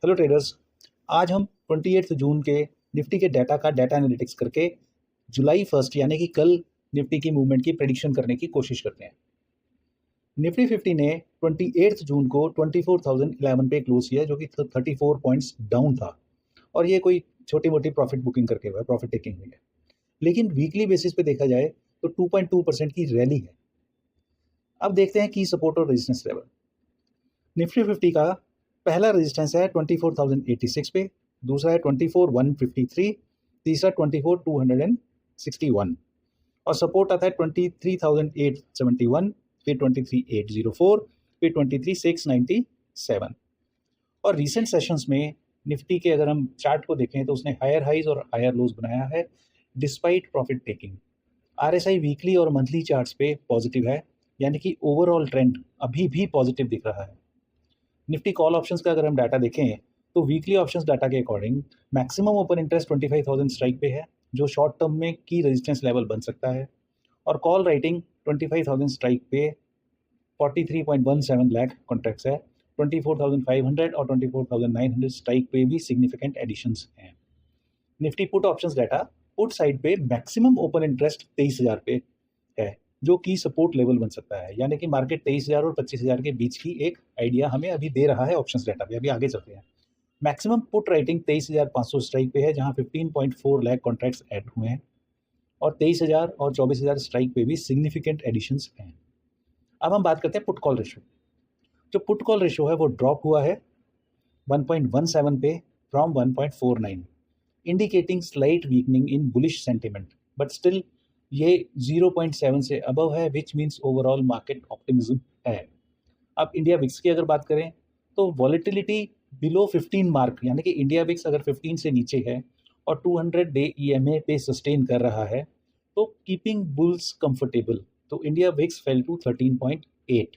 Hello traders. आज हम 28 जून के निफ्टी के डाटा का डाटा एनालिटिक्स करके जुलाई 1 यानी कि कल निफ्टी की मूवमेंट की प्रेडिक्शन करने की कोशिश करते हैं। निफ्टी 50 ने 28 जून को 24,011 पे क्लोज किया, जो कि 34 पॉइंट्स डाउन था और ये कोई छोटी मोटी प्रॉफिट बुकिंग करके हुआ है, प्रॉफिट टेकिंग हुई है। लेकिन वीकली बेसिस पे देखा जाए तो 2.2% की रैली है। अब देखते हैं की सपोर्ट और रेजिस्टेंस लेवल। निफ्टी 50 का पहला रेजिस्टेंस है 24,086 पे, दूसरा है 24,153, तीसरा 24,261 और सपोर्ट आता है 23,871, फिर 23,804, फिर 23,697। और रीसेंट सेशंस में निफ्टी के अगर हम चार्ट को देखें तो उसने हायर हाइज और हायर लोज बनाया है despite profit taking. RSI weekly और मंथली चार्ट्स पे पॉजिटिव है, यानी कि ओवरऑल ट्रेंड अभी भी पॉजिटिव दिख रहा है। निफ्टी कॉल ऑप्शंस का अगर हम डाटा देखें तो वीकली ऑप्शंस डाटा के according maximum open interest 25,000 strike पे है, जो शॉर्ट टर्म में की रेजिस्टेंस लेवल बन सकता है। और कॉल राइटिंग 25,000 स्ट्राइक पे 43.17 लाख कॉन्ट्रैक्ट्स है। 24,500 और 24,900 स्ट्राइक पे भी सिग्निफिकेंट एडिशंस हैं। Nifty put options data put side पे मैक्सिमम ओपन इंटरेस्ट 23,000 पे है, जो की सपोर्ट लेवल बन सकता है, यानी कि मार्केट 23,000 और 25,000 के बीच की एक आइडिया हमें अभी दे रहा है ऑप्शंस डाटा पे। अभी आगे चलते हैं। मैक्सिमम पुट राइटिंग 23,500 स्ट्राइक पे है, जहां 15.4 लाख कॉन्ट्रैक्ट्स ऐड हुए हैं और 23,000 और 24,000 स्ट्राइक पे भी सिग्निफिकेंट एडिशंस हैं। अब हम बात करते हैं पुट कॉल रेशो। जो पुट कॉल रेशो है वो ड्रॉप हुआ है 1.17 पे from 1.49, indicating slight weakening in bullish sentiment, but still ये 0.7 से अबव है, which means overall market optimism है। अब इंडिया विक्स की अगर बात करें तो वॉलेटिलिटी बिलो 15 मार्क, यानी कि इंडिया विक्स अगर 15 से नीचे है और 200 डे ईएमए पे सस्टेन कर रहा है तो कीपिंग बुल्स कंफर्टेबल, तो India VIX fell to 13.8।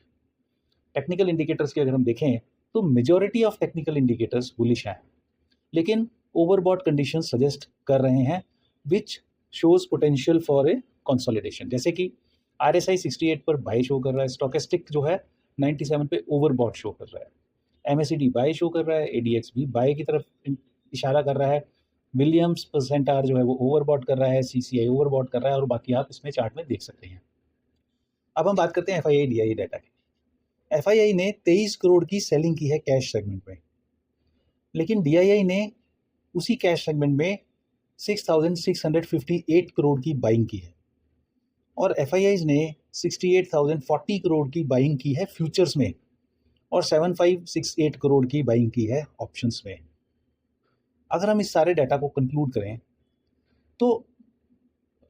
Technical indicators की अगर हम देखें तो majority of technical indicators bullish हैं, लेकिन ओवरबॉट कंडीशन सजेस्ट कर रहे हैं which shows potential for a consolidation. जैसे कि आरएसआई 68 पर बाय शो कर रहा है, स्टोकेस्टिक जो है 97 पे ओवरबॉट शो कर रहा है, एमएसीडी बाय शो कर रहा है, एडीएक्स भी बाय की तरफ इशारा कर रहा है, विलियम्स परसेंटार जो है वो ओवरबॉट कर रहा है, सीसीआई ओवरबॉट कर रहा है और बाकी आप इसमें चार्ट में देख सकते हैं। अब हम बात करते हैं एफआईआई डीआई डाटा की। एफआईआई ने 23 करोड़ की सेलिंग की है कैश सेगमेंट में, लेकिन डीआईआई ने उसी कैश सेगमेंट में 6,658 करोड़ की बाइंग की है और एफआईआईज ने 68,040 करोड़ की बाइंग की है फ्यूचर्स में और 7,568 करोड़ की बाइंग की है ऑप्शंस में। अगर हम इस सारे डाटा को कंक्लूड करें तो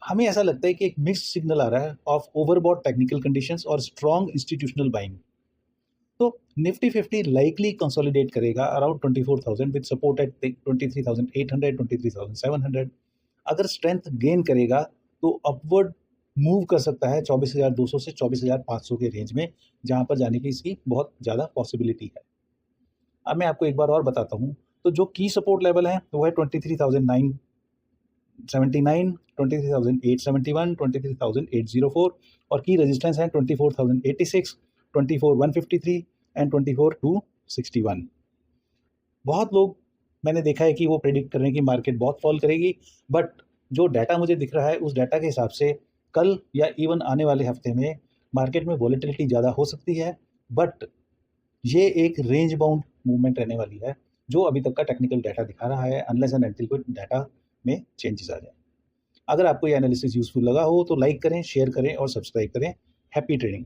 हमें ऐसा लगता है कि एक मिक्स्ड सिग्नल आ रहा है ऑफ ओवरबॉट टेक्निकल कंडीशंस और स्ट्रॉन्ग इंस्टीट्यूशनल बाइंग। तो निफ्टी 50 लाइकली कंसोलिडेट करेगा अराउंड 24,000 विद सपोर्ट एट 23,800, 23,700। अगर स्ट्रेंथ गेन करेगा तो अपवर्ड मूव कर सकता है 24,200 से 24,500 के रेंज में, जहां पर जाने की इसकी बहुत ज़्यादा पॉसिबिलिटी है। अब मैं आपको एक बार और बताता हूँ। तो जो की सपोर्ट लेवल है वो है 23,979, 23,871, 23,804 और की रेजिस्टेंस है 24,086, 24,153 एंड 24,261। बहुत लोग मैंने देखा है कि वो प्रेडिक्ट कर रहे हैं कि मार्केट बहुत फॉल करेगी, बट जो डाटा मुझे दिख रहा है उस डाटा के हिसाब से कल या इवन आने वाले हफ्ते में मार्केट में वॉलेटिलिटी ज़्यादा हो सकती है, बट ये एक रेंज बाउंड मूवमेंट रहने वाली है जो अभी तक का टेक्निकल डाटा दिखा रहा है, अनलेस एंड अनटिल कोई डाटा में चेंजेस आ जाए। अगर आपको ये एनालिसिस यूजफुल लगा हो तो लाइक करें, शेयर करें और सब्सक्राइब करें। Happy trading.